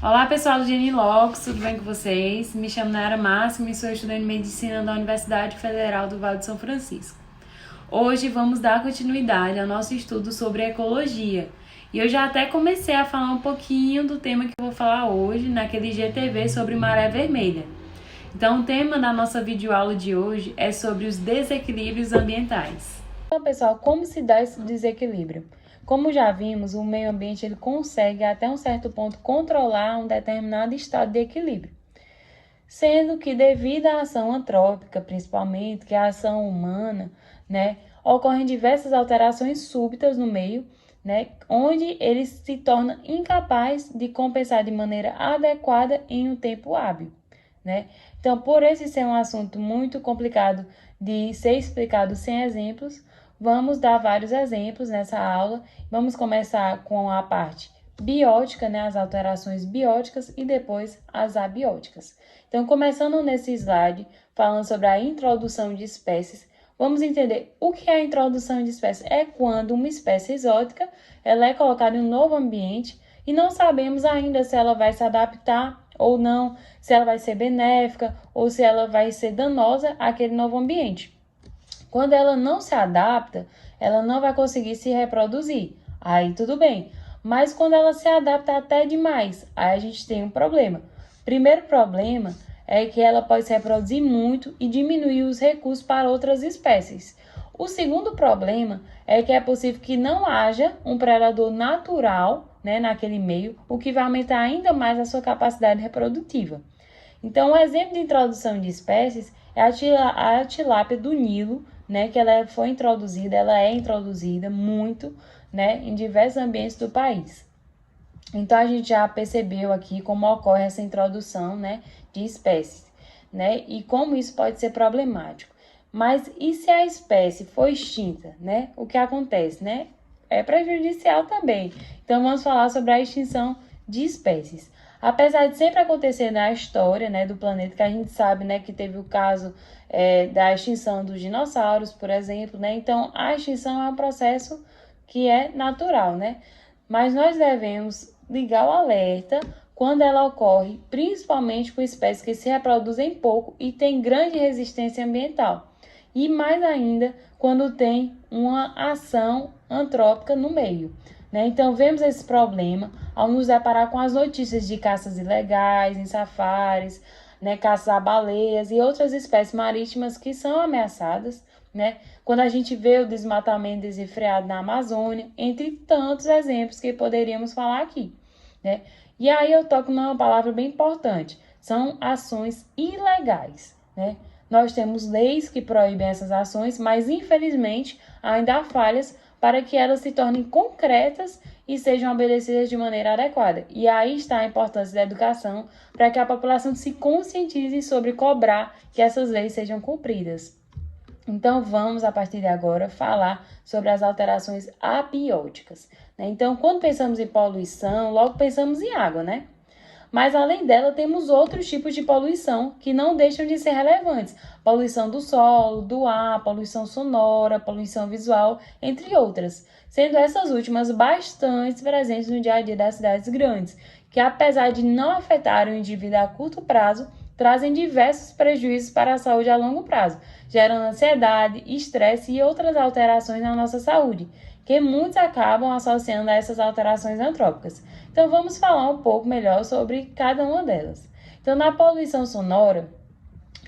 Olá pessoal do Genilox, tudo bem com vocês? Me chamo Nayara Máximo e sou estudante de Medicina da Universidade Federal do Vale de São Francisco. Hoje vamos dar continuidade ao nosso estudo sobre ecologia. E eu já até comecei a falar um pouquinho do tema que eu vou falar hoje naquele GTV sobre maré vermelha. Então o tema da nossa videoaula de hoje é sobre os desequilíbrios ambientais. Então pessoal, como se dá esse desequilíbrio? Como já vimos, o meio ambiente ele consegue até um certo ponto controlar um determinado estado de equilíbrio, sendo que devido à ação antrópica, principalmente, que é a ação humana, ocorrem diversas alterações súbitas no meio, onde ele se torna incapaz de compensar de maneira adequada em um tempo hábil. Então, por esse ser um assunto muito complicado de ser explicado sem exemplos, vamos dar vários exemplos nessa aula. Vamos começar com a parte biótica, as alterações bióticas e depois as abióticas. Então, começando nesse slide, falando sobre a introdução de espécies, vamos entender o que é a introdução de espécies. É quando uma espécie exótica ela é colocada em um novo ambiente e não sabemos ainda se ela vai se adaptar ou não, se ela vai ser benéfica ou se ela vai ser danosa àquele novo ambiente. Quando ela não se adapta, ela não vai conseguir se reproduzir. Aí tudo bem. Mas quando ela se adapta até demais, aí a gente tem um problema. Primeiro problema é que ela pode se reproduzir muito e diminuir os recursos para outras espécies. O segundo problema é que é possível que não haja um predador natural, naquele meio, o que vai aumentar ainda mais a sua capacidade reprodutiva. Então, um exemplo de introdução de espécies é a tilápia do Nilo, que ela é introduzida muito, em diversos ambientes do país. Então, a gente já percebeu aqui como ocorre essa introdução, de espécies, e como isso pode ser problemático. Mas e se a espécie for extinta, O que acontece, É prejudicial também. Então, vamos falar sobre a extinção de espécies. Apesar de sempre acontecer na história, do planeta, que a gente sabe, que teve o caso da extinção dos dinossauros, por exemplo, Então, a extinção é um processo que é natural, Mas nós devemos ligar o alerta quando ela ocorre, principalmente com espécies que se reproduzem pouco e têm grande resistência ambiental. E mais ainda, quando tem uma ação antrópica no meio. Então, vemos esse problema ao nos deparar com as notícias de caças ilegais em safaris, caças a baleias e outras espécies marítimas que são ameaçadas, quando a gente vê o desmatamento desenfreado na Amazônia, entre tantos exemplos que poderíamos falar aqui. E aí eu toco numa palavra bem importante, são ações ilegais. Nós temos leis que proíbem essas ações, mas infelizmente ainda há falhas para que elas se tornem concretas e sejam obedecidas de maneira adequada. E aí está a importância da educação para que a população se conscientize sobre cobrar que essas leis sejam cumpridas. Então, vamos, a partir de agora, falar sobre as alterações abióticas. Então, quando pensamos em poluição, logo pensamos em água, Mas, além dela, temos outros tipos de poluição que não deixam de ser relevantes. Poluição do solo, do ar, poluição sonora, poluição visual, entre outras. Sendo essas últimas bastante presentes no dia a dia das cidades grandes, que apesar de não afetarem o indivíduo a curto prazo, trazem diversos prejuízos para a saúde a longo prazo, gerando ansiedade, estresse e outras alterações na nossa saúde, que muitos acabam associando a essas alterações antrópicas. Então, vamos falar um pouco melhor sobre cada uma delas. Então, na poluição sonora,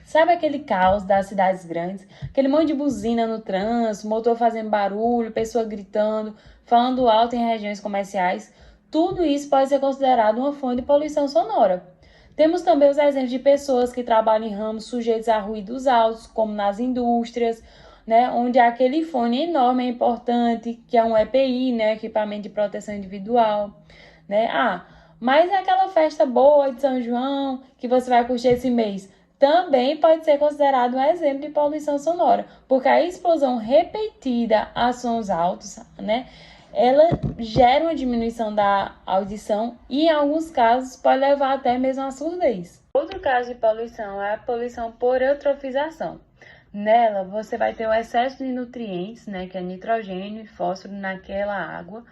sabe aquele caos das cidades grandes? Aquele monte de buzina no trânsito, motor fazendo barulho, pessoa gritando, falando alto em regiões comerciais. Tudo isso pode ser considerado uma fonte de poluição sonora. Temos também os exemplos de pessoas que trabalham em ramos sujeitos a ruídos altos, como nas indústrias, onde aquele fone enorme é importante, que é um EPI, equipamento de proteção individual, mas é aquela festa boa de São João que você vai curtir esse mês, também pode ser considerado um exemplo de poluição sonora, porque a explosão repetida a sons altos, ela gera uma diminuição da audição e, em alguns casos, pode levar até mesmo à surdez. Outro caso de poluição é a poluição por eutrofização. Nela, você vai ter o excesso de nutrientes, que é nitrogênio e fósforo naquela água,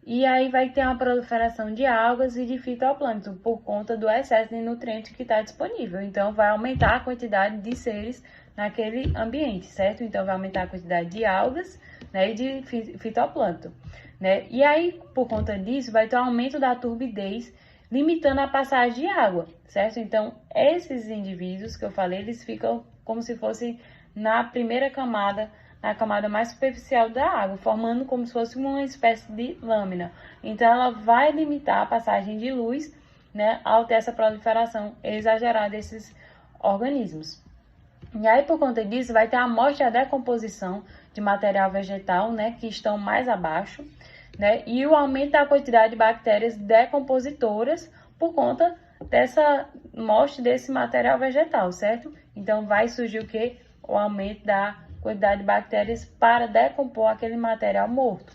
E aí vai ter uma proliferação de algas e de fitoplâncton por conta do excesso de nutrientes que está disponível. Então, vai aumentar a quantidade de seres naquele ambiente, certo? Então, vai aumentar a quantidade de algas, né, e de fitoplâncton, né? E aí, por conta disso, vai ter um aumento da turbidez, limitando a passagem de água, certo? Então, esses indivíduos que eu falei, eles ficam como se fosse na primeira camada, na camada mais superficial da água, formando como se fosse uma espécie de lâmina. Então, ela vai limitar a passagem de luz, né, ao ter essa proliferação exagerada desses organismos. E aí, por conta disso, vai ter a morte e a decomposição de material vegetal, né, que estão mais abaixo, né, e o aumento da quantidade de bactérias decompositoras por conta dessa morte desse material vegetal, certo? Então, vai surgir o quê? O aumento da quantidade de bactérias para decompor aquele material morto,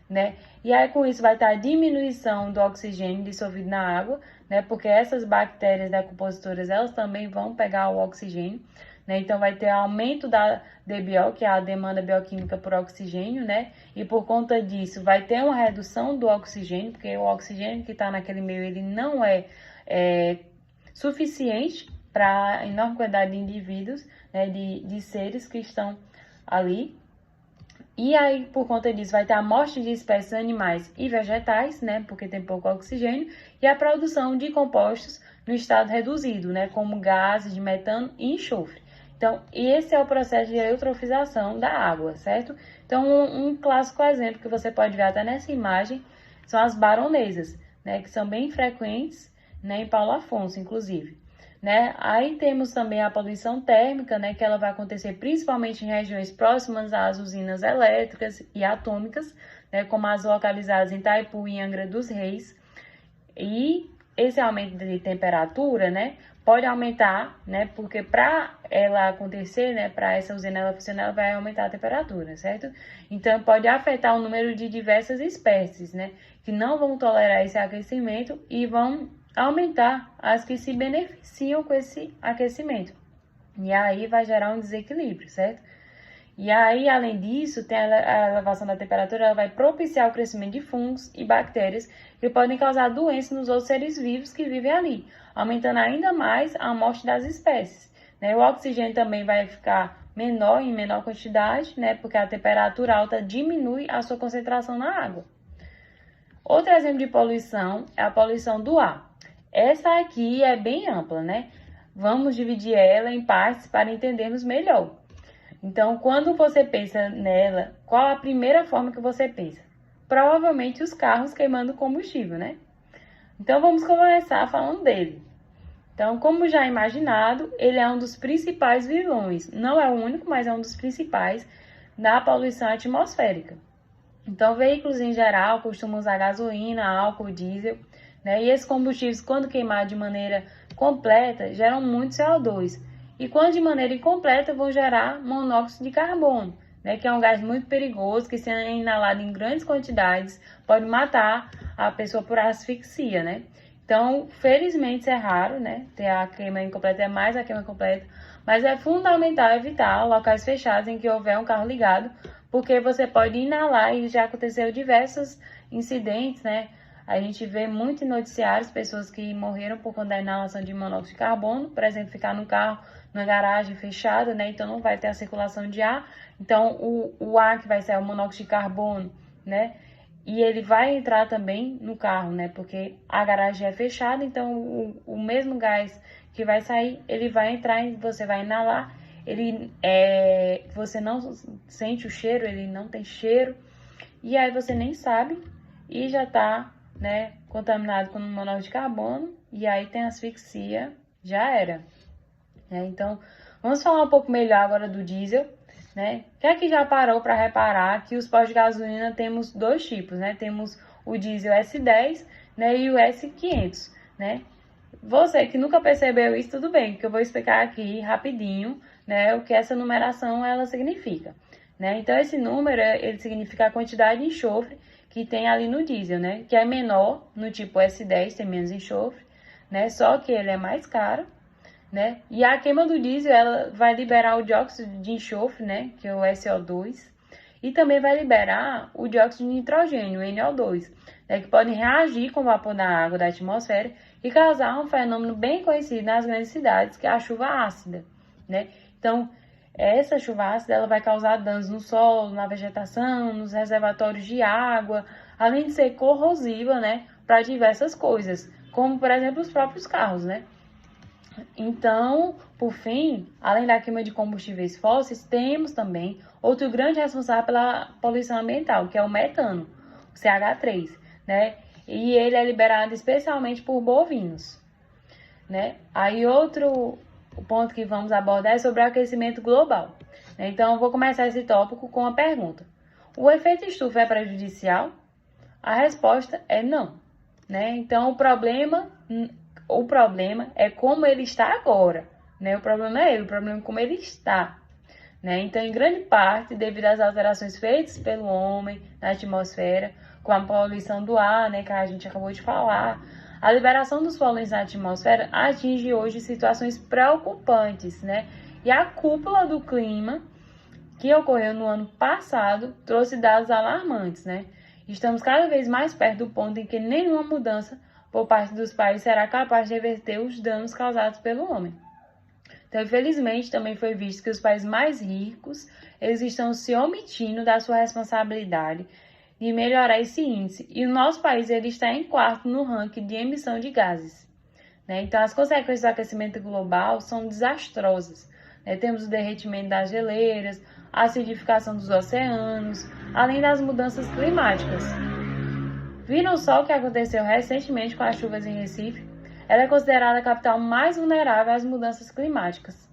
né? E aí, com isso, vai estar a diminuição do oxigênio dissolvido na água, né? Porque essas bactérias decompositoras, elas também vão pegar o oxigênio, né? Então, vai ter aumento da DBO, que é a demanda bioquímica por oxigênio, né? E por conta disso, vai ter uma redução do oxigênio, porque o oxigênio que está naquele meio, ele não é suficiente para a enorme quantidade de indivíduos, né? De seres que estão ali. E aí, por conta disso, vai ter a morte de espécies animais e vegetais, né? Porque tem pouco oxigênio, e a produção de compostos no estado reduzido, né? Como gases de metano e enxofre. Então, esse é o processo de eutrofização da água, certo? Então, um clássico exemplo que você pode ver até nessa imagem são as baronesas, né? Que são bem frequentes, né? Em Paulo Afonso, inclusive. Né? Aí temos também a poluição térmica, né, que ela vai acontecer principalmente em regiões próximas às usinas elétricas e atômicas, né, como as localizadas em Itaipu e Angra dos Reis. E esse aumento de temperatura, né, pode aumentar, né, porque para ela acontecer, né, para essa usina ela funcionar, ela vai aumentar a temperatura, certo? Então pode afetar o número de diversas espécies, né, que não vão tolerar esse aquecimento e vão aumentar as que se beneficiam com esse aquecimento. E aí vai gerar um desequilíbrio, certo? E aí, além disso, tem a elevação da temperatura, ela vai propiciar o crescimento de fungos e bactérias que podem causar doenças nos outros seres vivos que vivem ali, aumentando ainda mais a morte das espécies, né? O oxigênio também vai ficar menor, em menor quantidade, né? Porque a temperatura alta diminui a sua concentração na água. Outro exemplo de poluição é a poluição do ar. Essa aqui é bem ampla, né? Vamos dividir ela em partes para entendermos melhor. Então, quando você pensa nela, qual a primeira forma que você pensa? Provavelmente os carros queimando combustível, né? Então, vamos começar falando dele. Então, como já imaginado, ele é um dos principais vilões. Não é o único, mas é um dos principais da poluição atmosférica. Então, veículos em geral costumam usar gasolina, álcool, diesel, né? E esses combustíveis, quando queimados de maneira completa, geram muito CO2. E quando de maneira incompleta, vão gerar monóxido de carbono, né? Que é um gás muito perigoso, que se inalado em grandes quantidades, pode matar a pessoa por asfixia, né? Então, felizmente, isso é raro, né? Ter a queima incompleta é mais a queima completa, mas é fundamental evitar locais fechados em que houver um carro ligado, porque você pode inalar e já aconteceu diversos incidentes, né? A gente vê muito em noticiários pessoas que morreram por conta da inalação de monóxido de carbono, por exemplo, ficar no carro, na garagem fechada, né? Então não vai ter a circulação de ar. Então o ar que vai sair é o monóxido de carbono, né? E ele vai entrar também no carro, né? Porque a garagem é fechada, então o mesmo gás que vai sair, ele vai entrar e você vai inalar. Você não sente o cheiro, ele não tem cheiro. E aí você nem sabe e já tá, né, contaminado com monóxido de carbono, e aí tem asfixia, já era. Então, vamos falar um pouco melhor agora do diesel, né? Quem é que já parou para reparar que os postos de gasolina temos dois tipos, né? Temos o diesel S10, né, e o S500, né? Você que nunca percebeu isso, tudo bem, que eu vou explicar aqui rapidinho, né, o que essa numeração ela significa, né? Então, esse número, ele significa a quantidade de enxofre que tem ali no diesel, né? Que é menor no tipo S10, tem menos enxofre, né? Só que ele é mais caro, né? E a queima do diesel, ela vai liberar o dióxido de enxofre, né? Que é o SO2. E também vai liberar o dióxido de nitrogênio, o NO2. né, que podem reagir com o vapor da água da atmosfera e causar um fenômeno bem conhecido nas grandes cidades, que é a chuva ácida, né? Então, essa chuva ácida ela vai causar danos no solo, na vegetação, nos reservatórios de água, além de ser corrosiva, né, para diversas coisas, como, por exemplo, os próprios carros, né? Então, por fim, além da queima de combustíveis fósseis, temos também outro grande responsável pela poluição ambiental, que é o metano, o CH3, né? E ele é liberado especialmente por bovinos, né? Aí outro ponto que vamos abordar é sobre o aquecimento global. Então, eu vou começar esse tópico com uma pergunta. O efeito estufa é prejudicial? A resposta é não, né? Então, o problema é como ele está agora, né? O problema é ele, o problema é como ele está, né? Então, em grande parte, devido às alterações feitas pelo homem na atmosfera, com a poluição do ar, né, que a gente acabou de falar, a liberação dos poluentes na atmosfera atinge hoje situações preocupantes, né? E a cúpula do clima, que ocorreu no ano passado, trouxe dados alarmantes, né? Estamos cada vez mais perto do ponto em que nenhuma mudança por parte dos países será capaz de reverter os danos causados pelo homem. Então, infelizmente, também foi visto que os países mais ricos, eles estão se omitindo da sua responsabilidade de melhorar esse índice. E o nosso país ele está em quarto no ranking de emissão de gases, né? Então, as consequências do aquecimento global são desastrosas, né? Temos o derretimento das geleiras, a acidificação dos oceanos, além das mudanças climáticas. Viram só o que aconteceu recentemente com as chuvas em Recife? Ela é considerada a capital mais vulnerável às mudanças climáticas.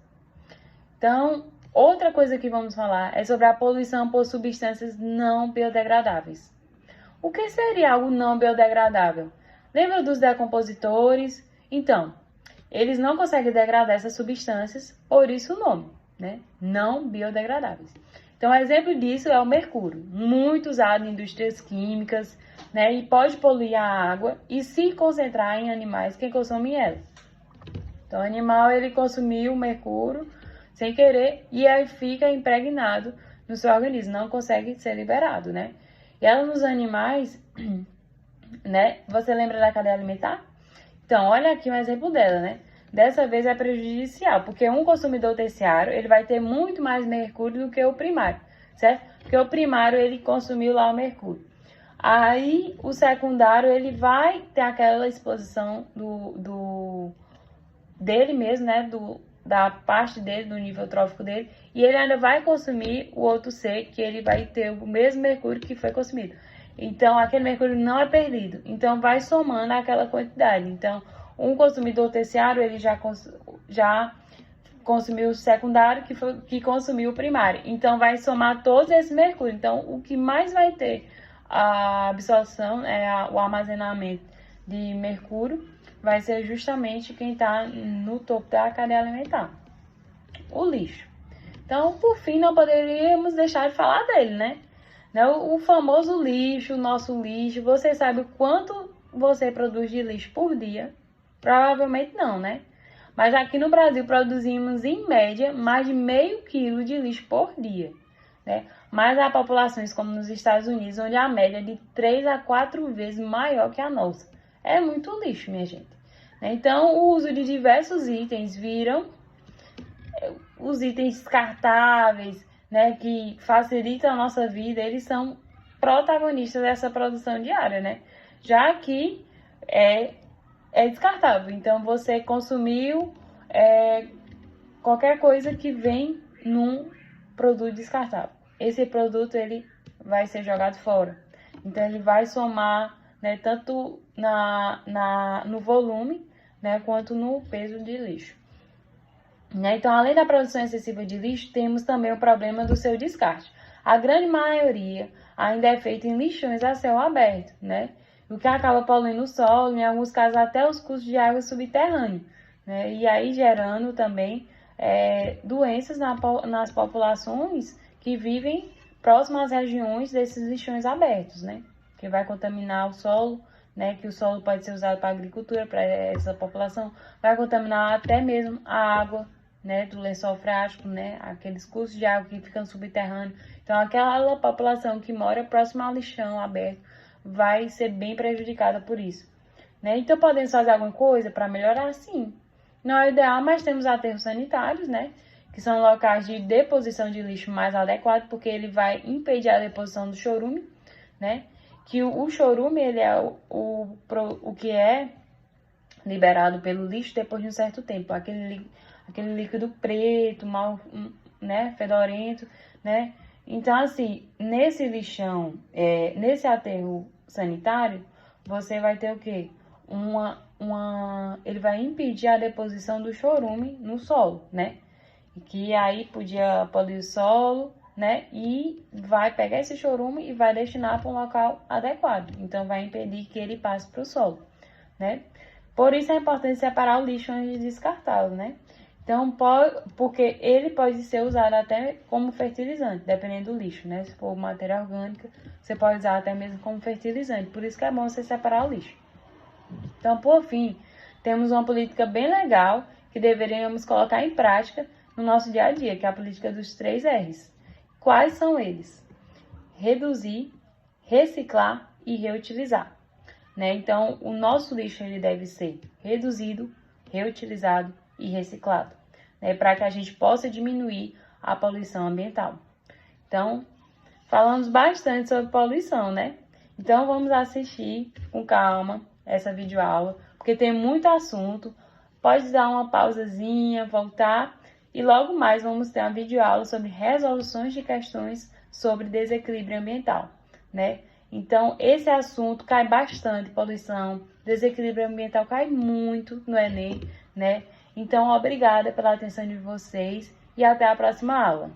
Então, outra coisa que vamos falar é sobre a poluição por substâncias não biodegradáveis. O que seria algo não biodegradável? Lembra dos decompositores? Então, eles não conseguem degradar essas substâncias, por isso o nome, né? Não biodegradáveis. Então, um exemplo disso é o mercúrio, muito usado em indústrias químicas, né? E pode poluir a água e se concentrar em animais que consomem ela. Então, o animal ele consumiu o mercúrio sem querer e aí fica impregnado no seu organismo, não consegue ser liberado, né? E ela nos animais, né? Você lembra da cadeia alimentar? Então, olha aqui um exemplo dela, né? Dessa vez é prejudicial, porque um consumidor terciário, ele vai ter muito mais mercúrio do que o primário, certo? Porque o primário, ele consumiu lá o mercúrio. Aí, o secundário, ele vai ter aquela exposição dele mesmo, né? Da parte dele, do nível trófico dele, e ele ainda vai consumir o outro ser, que ele vai ter o mesmo mercúrio que foi consumido. Então, aquele mercúrio não é perdido. Então, vai somando aquela quantidade. Então, um consumidor terciário, ele já consumiu o secundário, que consumiu o primário. Então, vai somar todos esses mercúrios. Então, o que mais vai ter a absorção, o armazenamento de mercúrio, vai ser justamente quem está no topo da cadeia alimentar, o lixo. Então, por fim, não poderíamos deixar de falar dele, né? O famoso lixo, o nosso lixo. Você sabe o quanto você produz de lixo por dia? Provavelmente não, né? Mas aqui no Brasil produzimos, em média, mais de meio quilo de lixo por dia, né? Mas há populações como nos Estados Unidos, onde a média é de 3 a 4 vezes maior que a nossa. É muito lixo, minha gente. Então, o uso de diversos itens viram os itens descartáveis, né, que facilitam a nossa vida, eles são protagonistas dessa produção diária, né? Já que é descartável. Então, você consumiu qualquer coisa que vem num produto descartável. Esse produto, ele vai ser jogado fora. Então, ele vai somar, né, tanto no volume, né, quanto no peso de lixo. Então, além da produção excessiva de lixo, temos também o problema do seu descarte. A grande maioria ainda é feita em lixões a céu aberto, né? O que acaba poluindo o solo, em alguns casos até os cursos de água subterrânea, né? E aí gerando também doenças nas populações que vivem próximas às regiões desses lixões abertos, né? Que vai contaminar o solo, né? Que o solo pode ser usado para agricultura, para essa população, vai contaminar até mesmo a água, né, do lençol freático, né, aqueles cursos de água que ficam subterrâneos. Então, aquela população que mora próximo ao lixão aberto vai ser bem prejudicada por isso, né? Então, podemos fazer alguma coisa para melhorar? Sim. Não é o ideal, mas temos aterros sanitários, né? Que são locais de deposição de lixo mais adequados, porque ele vai impedir a deposição do chorume, né? Que o chorume, ele é o que é liberado pelo lixo depois de um certo tempo. Aquele líquido preto, mal, né? Fedorento, né? Então, assim, nesse lixão, nesse aterro sanitário, você vai ter o quê? Ele vai impedir a deposição do chorume no solo, né? Que aí podia poluir o solo, né? E vai pegar esse chorume e vai destinar para um local adequado. Então, vai impedir que ele passe para o solo, né? Por isso é importante separar o lixo antes de descartá-lo, né? Então, porque ele pode ser usado até como fertilizante, dependendo do lixo, né? Se for matéria orgânica, você pode usar até mesmo como fertilizante. Por isso que é bom você separar o lixo. Então, por fim, temos uma política bem legal que deveríamos colocar em prática no nosso dia a dia, que é a política dos 3 R's. Quais são eles? Reduzir, reciclar e reutilizar, né? Então, o nosso lixo ele deve ser reduzido, reutilizado e reciclado, né? Para que a gente possa diminuir a poluição ambiental. Então, falamos bastante sobre poluição, né? Então, vamos assistir com calma essa videoaula, porque tem muito assunto. Pode dar uma pausazinha, voltar, e logo mais vamos ter uma videoaula sobre resoluções de questões sobre desequilíbrio ambiental, né? Então, esse assunto cai bastante, poluição, desequilíbrio ambiental cai muito no Enem, né? Então, obrigada pela atenção de vocês e até a próxima aula.